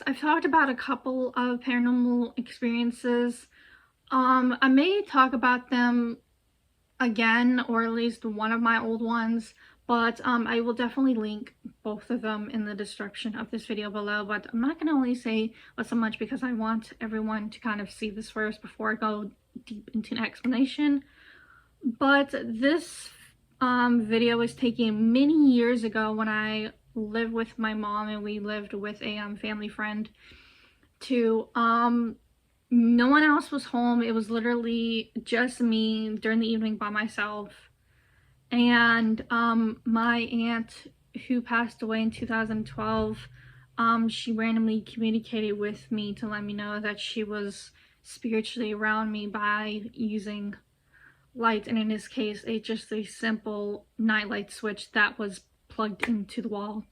I've talked about a couple of paranormal experiences. I may talk about them again, or at least one of my old ones, but I will definitely link both of them in the description of this video below. But I'm not going to only say so much because I want everyone to kind of see this first before I go deep into an explanation. But this video was taken many years ago when I lived with my mom and we lived with a family friend to no one else was home. It was literally just me during the evening by myself. And my aunt, who passed away in 2012, she randomly communicated with me to let me know that she was spiritually around me by using light, and in this case just a simple nightlight switch that was plugged into the wall.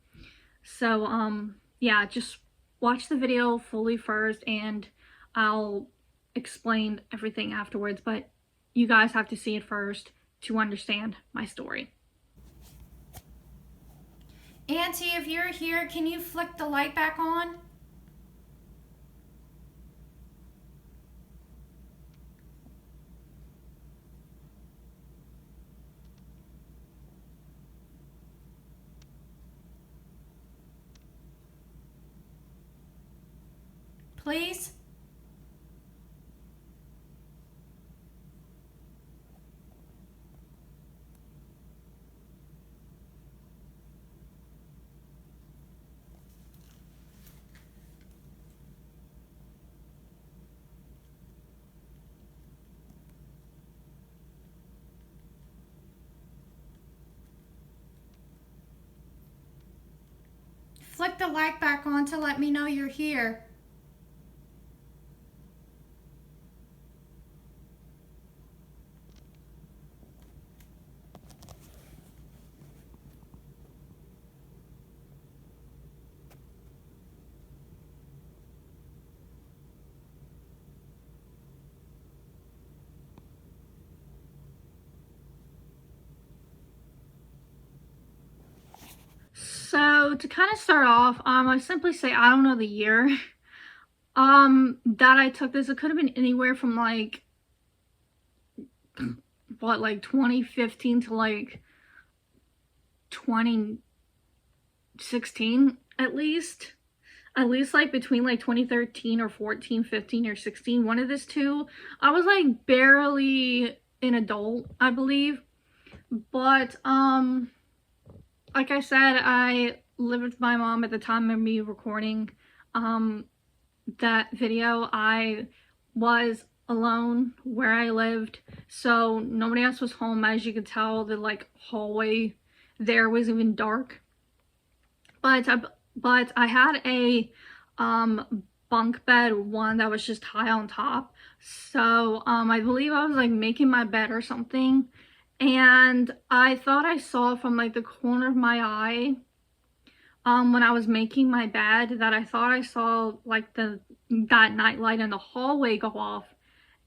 So yeah, just watch the video fully first and I'll explain everything afterwards, but you guys have to see it first to understand my story. Auntie, if you're here, can you flick the light back on? Please? Flick the light back on to let me know you're here. So to kind of start off, I simply say I don't know the year that I took this. It could have been anywhere from like 2015 to like 2016 at least like between like 2013 or 14, 15 or 16, one of this two. I was like barely an adult, I believe. But like I said, I lived with my mom at the time of me recording that video. I was alone where I lived, so nobody else was home. As you could tell, the like hallway there was even dark. But I had a bunk bed, one that was just high on top. So I believe I was like making my bed or something, and I thought I saw from like the corner of my eye when I was making my bed that I thought I saw like that nightlight in the hallway go off.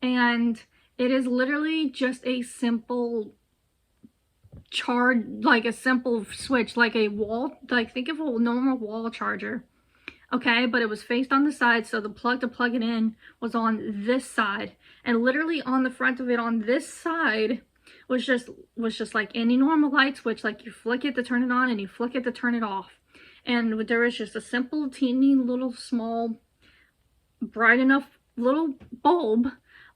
And it is literally just a simple charge, like a simple switch, like a wall, like think of a normal wall charger, okay? But it was faced on the side, so the plug to plug it in was on this side, and literally on the front of it on this side was just like any normal light switch. Like you flick it to turn it on and you flick it to turn it off, and there was just a simple teeny little small bright enough little bulb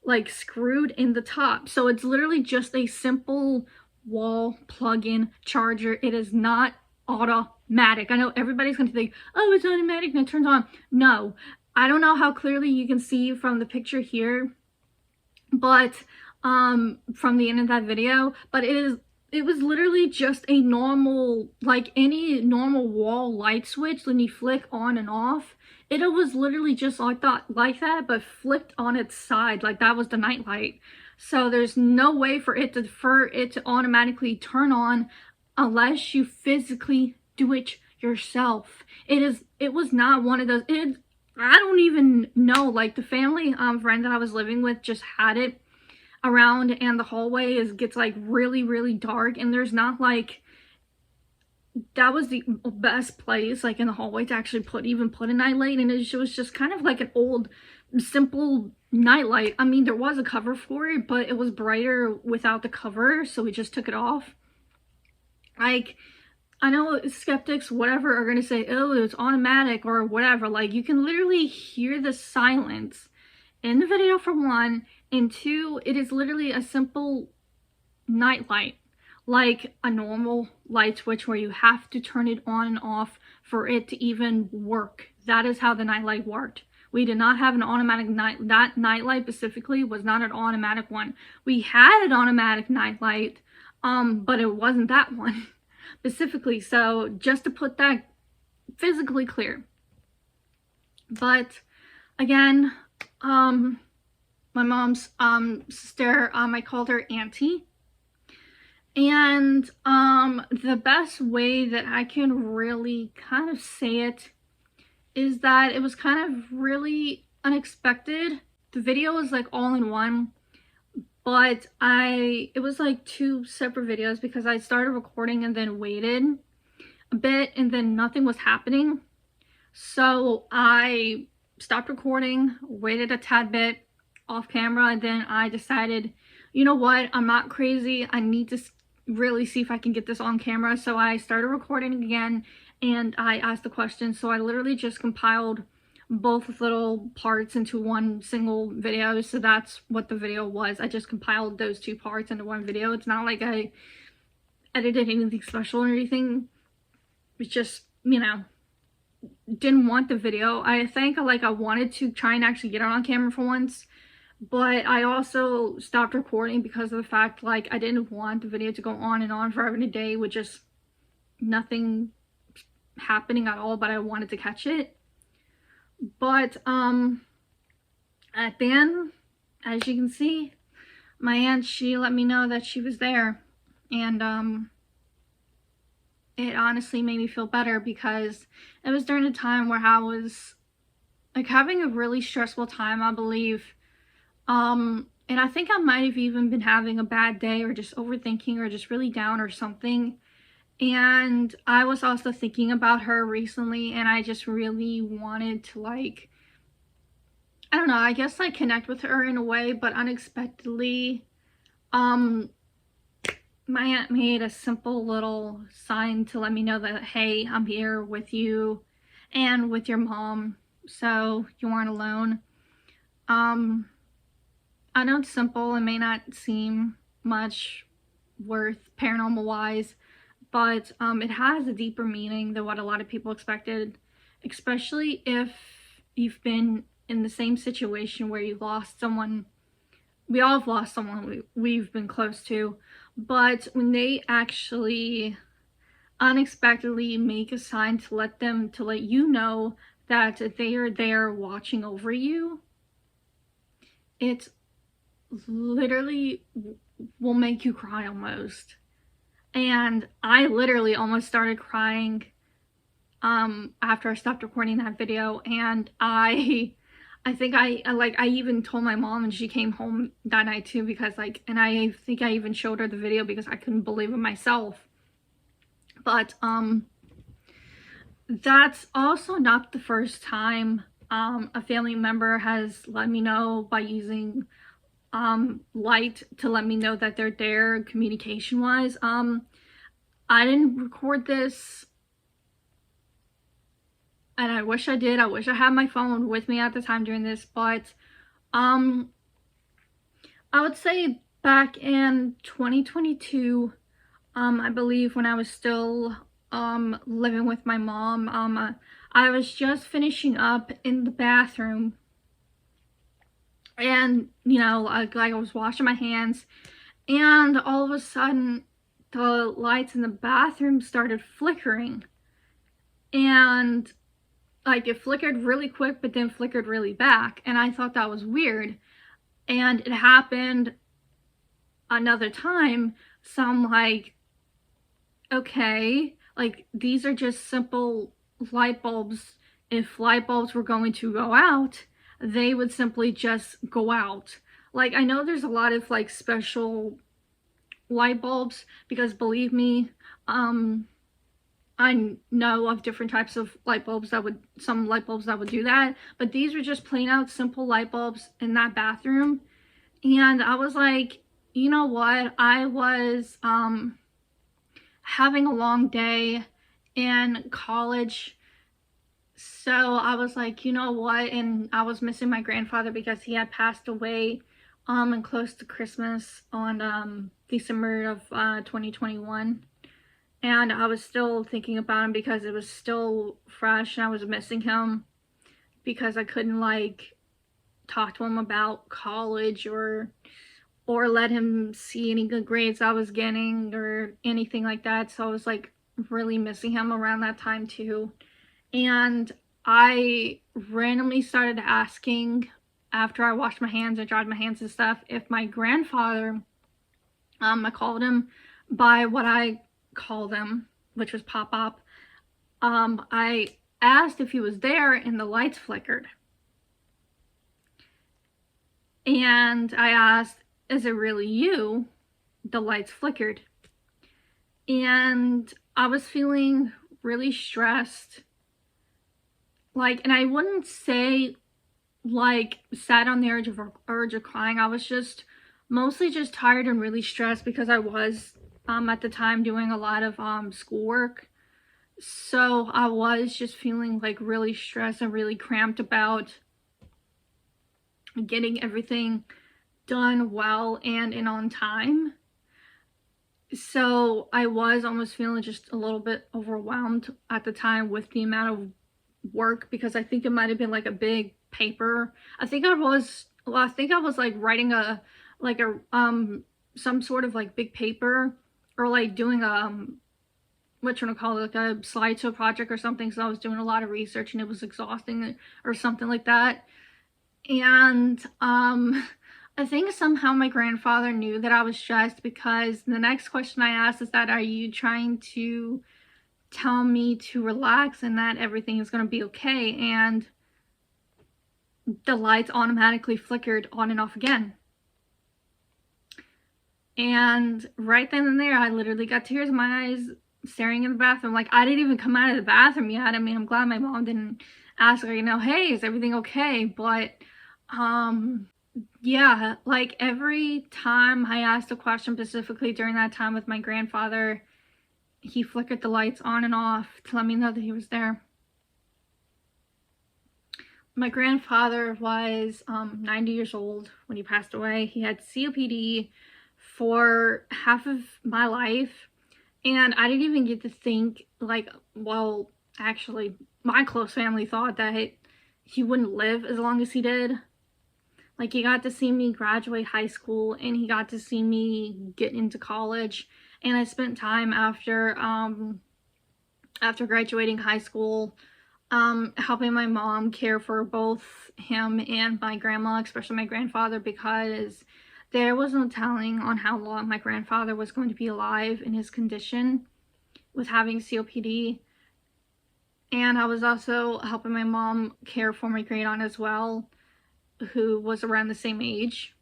like screwed in the top. So it's literally just a simple wall plug-in charger. It is not automatic. I know everybody's going to think, oh, it's automatic and it turns on. No, I don't know how clearly you can see from the picture here, but from the end of that video, but it was literally just a normal, like any normal wall light switch when you flick on and off. It was literally just like that, but flicked on its side, like that was the night light. So there's no way for it to automatically turn on unless you physically do it yourself. It was not one of those. I don't even know, like the family friend that I was living with just had it around, and the hallway gets like really dark, and there's not like that was the best place, like in the hallway, to actually put a nightlight. And it was just kind of like an old, simple nightlight. I mean, there was a cover for it, but it was brighter without the cover, so we just took it off. Like, I know skeptics, whatever, are gonna say, oh, it's automatic or whatever. Like, you can literally hear the silence in the video, for one, and two, it is literally a simple nightlight, like a normal light switch where you have to turn it on and off for it to even work. That is how the nightlight worked. We did not have an automatic that nightlight specifically was not an automatic one. We had an automatic nightlight, but it wasn't that one specifically. So just to put that physically clear. But again, my mom's sister, I called her auntie. And the best way that I can really kind of say it is that it was kind of really unexpected. The video was like all in one, but it was like two separate videos because I started recording and then waited a bit and then nothing was happening. So I stopped recording, waited a tad bit off camera, and then I decided, you know what, I'm not crazy. I need to really see if I can get this on camera. So I started recording again and I asked the question. So I literally just compiled both little parts into one single video. So that's what the video was. I just compiled those two parts into one video. It's not like I edited anything special or anything. It's just, you know, didn't want the video. I think like I wanted to try and actually get it on camera for once, but I also stopped recording because of the fact like I didn't want the video to go on and on forever and a day with just nothing happening at all, but I wanted to catch it. But at the end, as you can see, my aunt, she let me know that she was there, and it honestly made me feel better because it was during a time where I was like having a really stressful time, I believe. And I think I might have even been having a bad day or just overthinking or just really down or something. And I was also thinking about her recently, and I just really wanted to, like, I don't know, I guess like connect with her in a way, but unexpectedly, my aunt made a simple little sign to let me know that, hey, I'm here with you and with your mom, so you aren't alone. I know it's simple and may not seem much worth paranormal wise, but it has a deeper meaning than what a lot of people expected, especially if you've been in the same situation where you lost someone. We all have lost someone we've been close to, but when they actually unexpectedly make a sign to let you know that they are there watching over you, it literally will make you cry almost. And I literally almost started crying after I stopped recording that video. And I think I even told my mom, and she came home that night too, because like, and I think I even showed her the video because I couldn't believe it myself. But that's also not the first time a family member has let me know by using light to let me know that they're there communication wise. I didn't record this, and I wish I did. I wish I had my phone with me at the time doing this, but I would say back in 2022, I believe, when I was still living with my mom, I was just finishing up in the bathroom, and you know, like I was washing my hands, and all of a sudden the lights in the bathroom started flickering, and like it flickered really quick but then flickered really back, and I thought that was weird. And it happened another time, so I'm like, okay, like these are just simple light bulbs. If light bulbs were going to go out, they would simply just go out. Like, I know there's a lot of like special light bulbs, because believe me, I know of different types of light bulbs that would, some light bulbs that would do that, but these were just plain out simple light bulbs in that bathroom. And I was like, you know what? I was having a long day in college. So I was like, you know what? And I was missing my grandfather because he had passed away and close to Christmas on December of 2021. And I was still thinking about him because it was still fresh and I was missing him because I couldn't like talk to him about college or let him see any good grades I was getting or anything like that. So I was like really missing him around that time too. And I randomly started asking after I washed my hands and dried my hands and stuff if my grandfather, I called him by what I called him, which was Pop-Up. I asked if he was there and the lights flickered. And I asked, is it really you? The lights flickered. And I was feeling really stressed. Like, and I wouldn't say like sat on the urge of crying. I was just mostly just tired and really stressed because I was at the time doing a lot of schoolwork. So I was just feeling like really stressed and really cramped about getting everything done well and in on time. So I was almost feeling just a little bit overwhelmed at the time with the amount of work because I think it might have been like a big paper. I think I was like writing a some sort of like big paper or like doing what you want to call it, like a slideshow project or something. So I was doing a lot of research and it was exhausting or something like that. And I think somehow my grandfather knew that I was stressed because the next question I asked is that, are you trying to tell me to relax and that everything is going to be okay? And the lights automatically flickered on and off again. And right then and there, I literally got tears in my eyes staring in the bathroom. Like, I didn't even come out of the bathroom yet. I mean, I'm glad my mom didn't ask her, you know, hey, is everything okay? But yeah, like every time I asked a question specifically during that time with my grandfather, he flickered the lights on and off to let me know that he was there. My grandfather was 90 years old when he passed away. He had COPD for half of my life, and I didn't even get to think, like, well, actually, my close family thought that he wouldn't live as long as he did. Like, he got to see me graduate high school, and he got to see me get into college, and I spent time after graduating high school helping my mom care for both him and my grandma, especially my grandfather, because there was no telling on how long my grandfather was going to be alive in his condition with having COPD. And I was also helping my mom care for my great aunt as well, who was around the same age.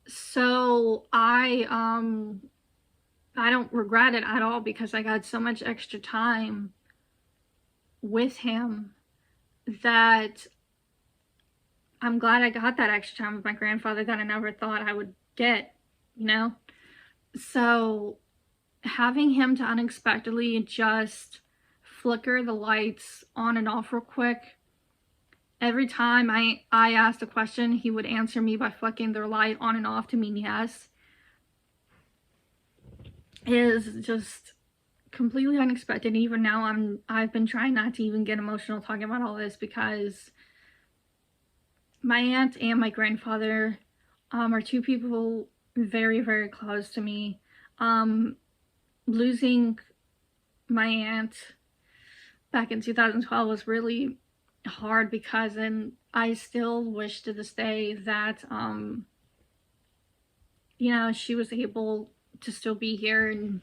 So I don't regret it at all because I got so much extra time with him that I'm glad I got that extra time with my grandfather that I never thought I would get, you know? So having him to unexpectedly just flicker the lights on and off real quick, every time I asked a question, he would answer me by flicking their light on and off to mean yes, is just completely unexpected. Even now I've been trying not to even get emotional talking about all this because my aunt and my grandfather are two people very, very close to me. Losing my aunt back in 2012 was really hard because, and I still wish to this day that you know, she was able to still be here and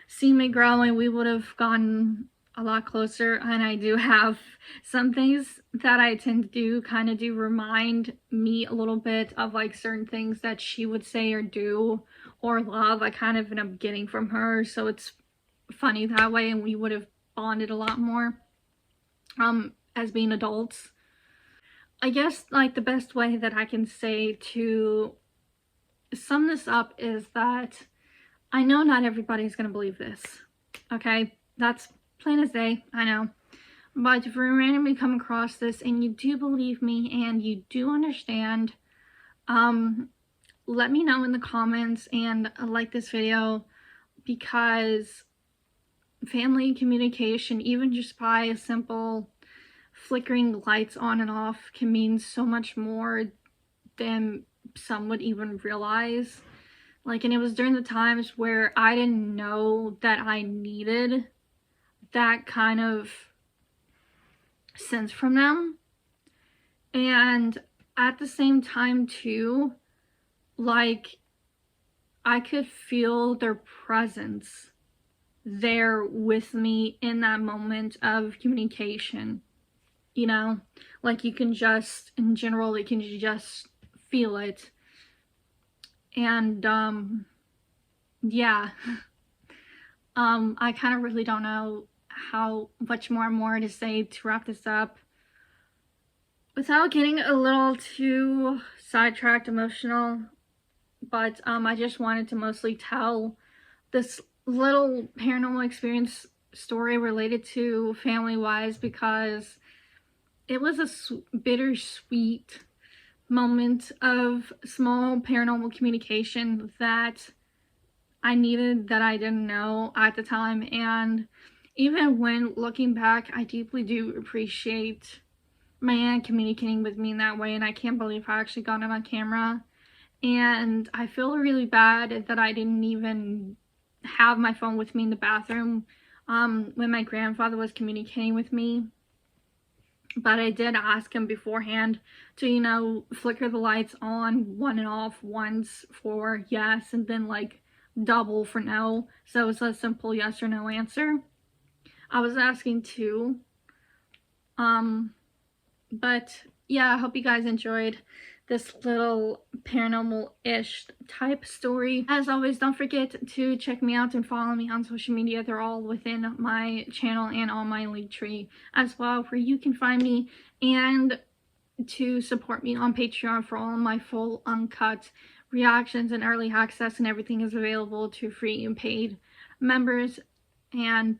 see me grow and we would have gotten a lot closer. And I do have some things that I tend to do kind of do remind me a little bit of like certain things that she would say or do or love I kind of end up getting from her. So it's funny that way, and we would have bonded a lot more as being adults. I guess like the best way that I can say to sum this up is that I know not everybody's gonna believe this. Okay, that's plain as day, I know. But if you randomly come across this and you do believe me and you do understand, let me know in the comments and like this video, because family communication, even just by a simple flickering lights on and off, can mean so much more than some would even realize. Like, and it was during the times where I didn't know that I needed that kind of sense from them. And at the same time too, like, I could feel their presence there with me in that moment of communication, you know, like you can just, in general, you can just feel it. And yeah, I kind of really don't know how much more to say to wrap this up without getting a little too sidetracked, emotional. But I just wanted to mostly tell this little paranormal experience story related to family wise, because it was a bittersweet moment of small paranormal communication that I needed, that I didn't know at the time. And even when looking back, I deeply do appreciate my aunt communicating with me in that way, and I can't believe I actually got it on camera. And I feel really bad that I didn't even have my phone with me in the bathroom when my grandfather was communicating with me. But I did ask him beforehand to, you know, flicker the lights on one and off, once for yes and then like double for no. So it's a simple yes or no answer. I was asking too. But yeah, I hope you guys enjoyed this little paranormal-ish type story. As always, don't forget to check me out and follow me on social media. They're all within my channel and on my link tree as well, where you can find me, and to support me on Patreon for all my full uncut reactions and early access, and everything is available to free and paid members. And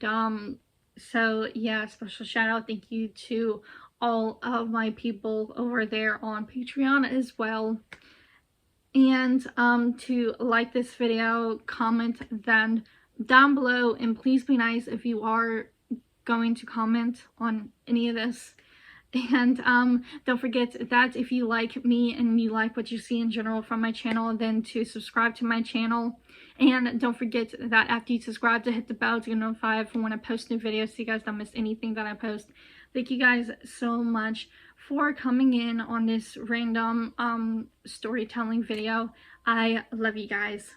so yeah, special shout out, thank you to all of my people over there on Patreon as well. And to like this video, comment then down below, and please be nice if you are going to comment on any of this. And don't forget that if you like me and you like what you see in general from my channel, then to subscribe to my channel. And don't forget that after you subscribe, to hit the bell to get notified for when I post new videos, so you guys don't miss anything that I post. Thank you guys so much for coming in on this random storytelling video. I love you guys.